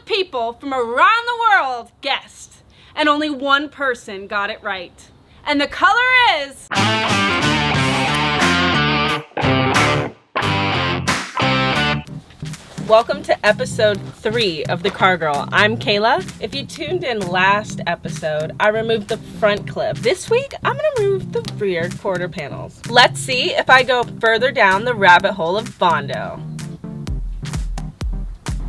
people from around the world guessed, and only one person got it right. And the color is... Welcome to episode 3 of The Car Girl. I'm Kayla. If you tuned in last episode, I removed the front clip. This week, I'm gonna remove the rear quarter panels. Let's see if I go further down the rabbit hole of bondo.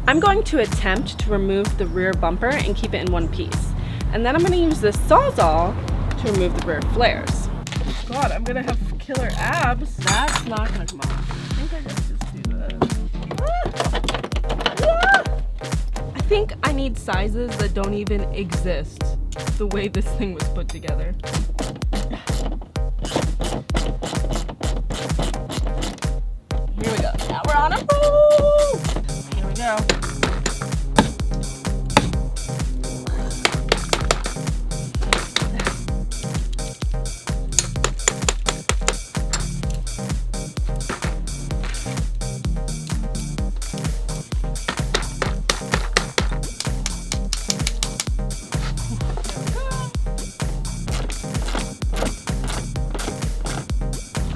I'm going to attempt to remove the rear bumper and keep it in one piece. And then I'm gonna use this Sawzall to remove the rear flares. God, I'm gonna have killer abs. That's not gonna come off. I think I gotta just do this. I think I need sizes that don't even exist the way this thing was put together. Here we go. Now we're on a roll. Here we go.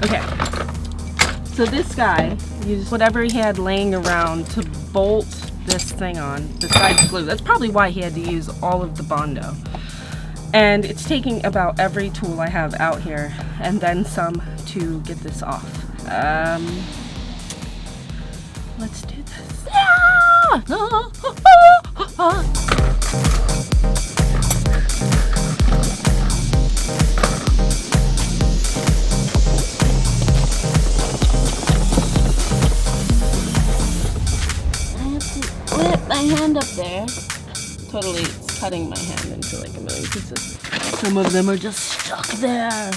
Okay, so this guy used whatever he had laying around to bolt this thing on besides glue. That's probably why he had to use all of the bondo. And it's taking about every tool I have out here and then some to get this off. Let's do this. My hand up there. Totally, it's cutting my hand into like a million pieces. Some of them are just stuck there.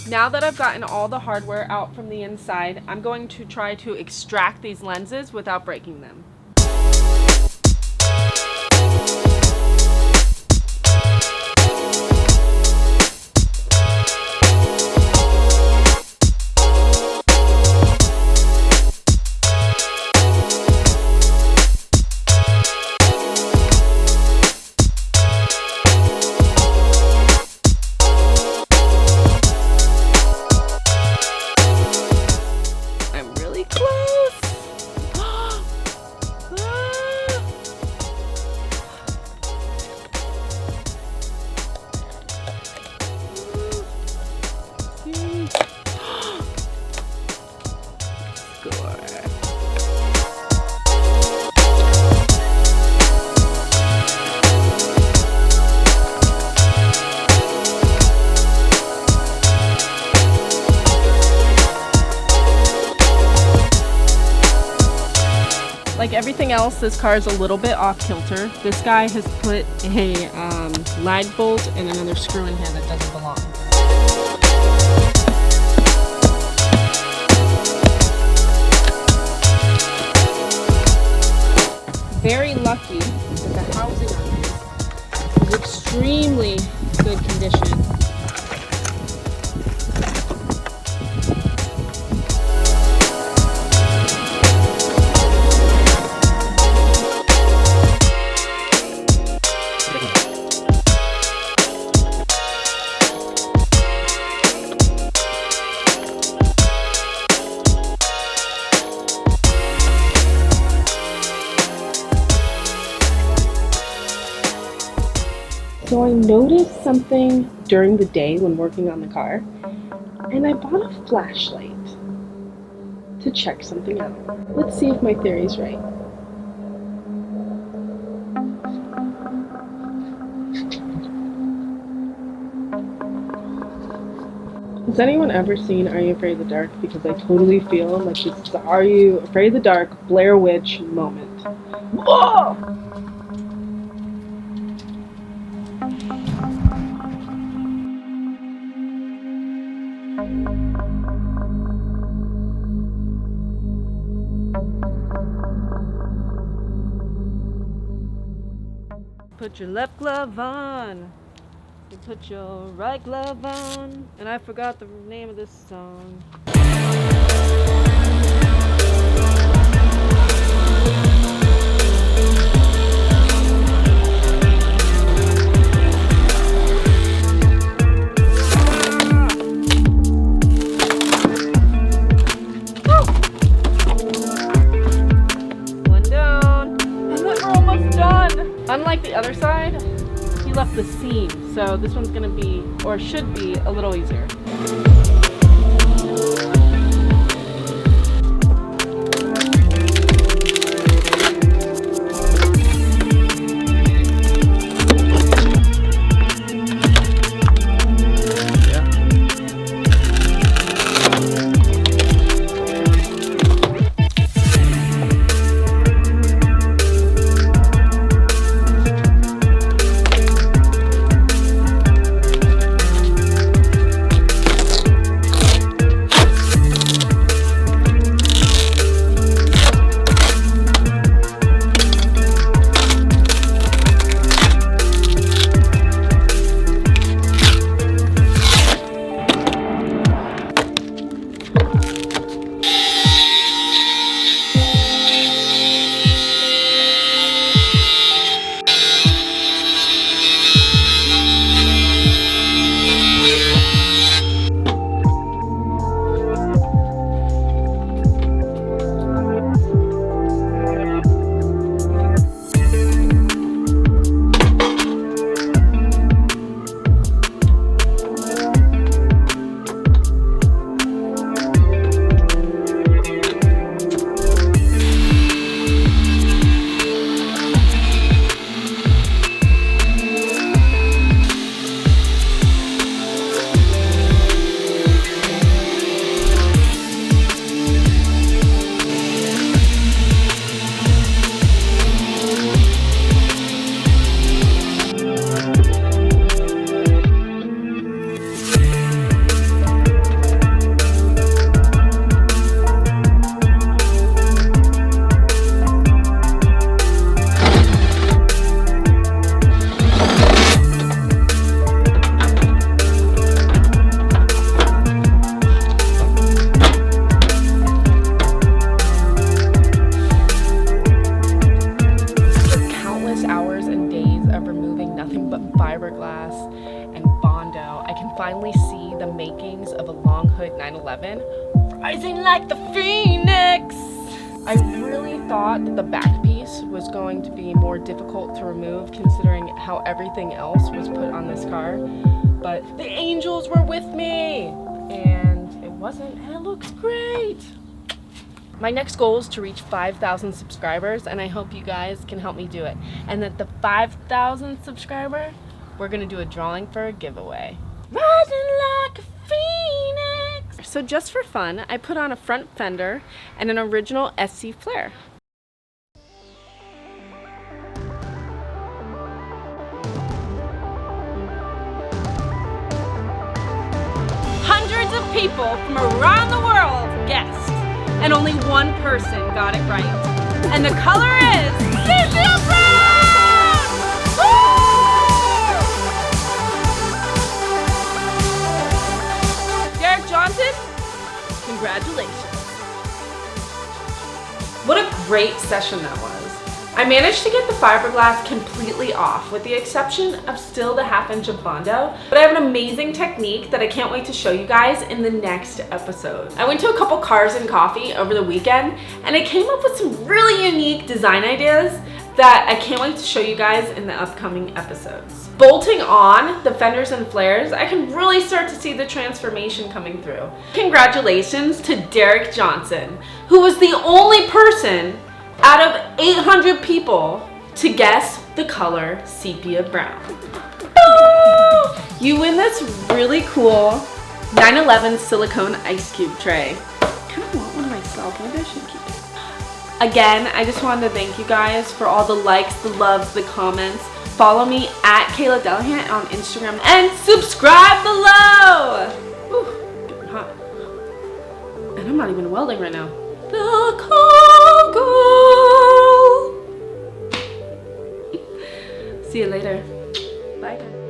Now that I've gotten all the hardware out from the inside, I'm going to try to extract these lenses without breaking them. Like everything else, this car is a little bit off kilter. This guy has put a lag bolt and another screw in here that doesn't belong. Very lucky that the housing on this is extremely good condition. So I noticed something during the day when working on the car, and I bought a flashlight to check something out. Let's see if my theory is right. Has anyone ever seen Are You Afraid of the Dark? Because I totally feel like this is the Are You Afraid of the Dark Blair Witch moment. Whoa! put your left glove on. You put your right glove on. And I forgot the name of this song. Unlike the other side, he left the seam, so this one's gonna be, or should be, a little easier. Fiberglass and bondo, I can finally see the makings of a long hood 911 rising like the phoenix. I really thought that the back piece was going to be more difficult to remove considering how everything else was put on this car, but the angels were with me and it wasn't, and it looks great. My next goal is to reach 5,000 subscribers, and I hope you guys can help me do it. And at the 5,000 subscriber, we're gonna do a drawing for a giveaway. Rising like a phoenix. So just for fun, I put on a front fender and an original SC flare. Hundreds of people from around the world guessed, and only one person got it right. And the color is sepia brown! Woo! Derek Johnson, congratulations. What a great session that was. I managed to get the fiberglass completely off with the exception of still the ½ inch of bondo, but I have an amazing technique that I can't wait to show you guys in the next episode. I went to a couple Cars and Coffee over the weekend and I came up with some really unique design ideas that I can't wait to show you guys in the upcoming episodes. Bolting on the fenders and flares, I can really start to see the transformation coming through. Congratulations to Derek Johnson, who was the only person out of 800 people to guess the color sepia brown. You win this really cool 911 silicone ice cube tray. I kind of want one myself. Maybe I should keep it. Again, I just wanted to thank you guys for all the likes, the loves, the comments. Follow me at Kayla Delahunt on Instagram and subscribe below. Ooh, getting hot. And I'm not even welding right now. The call girl. See you later. Bye.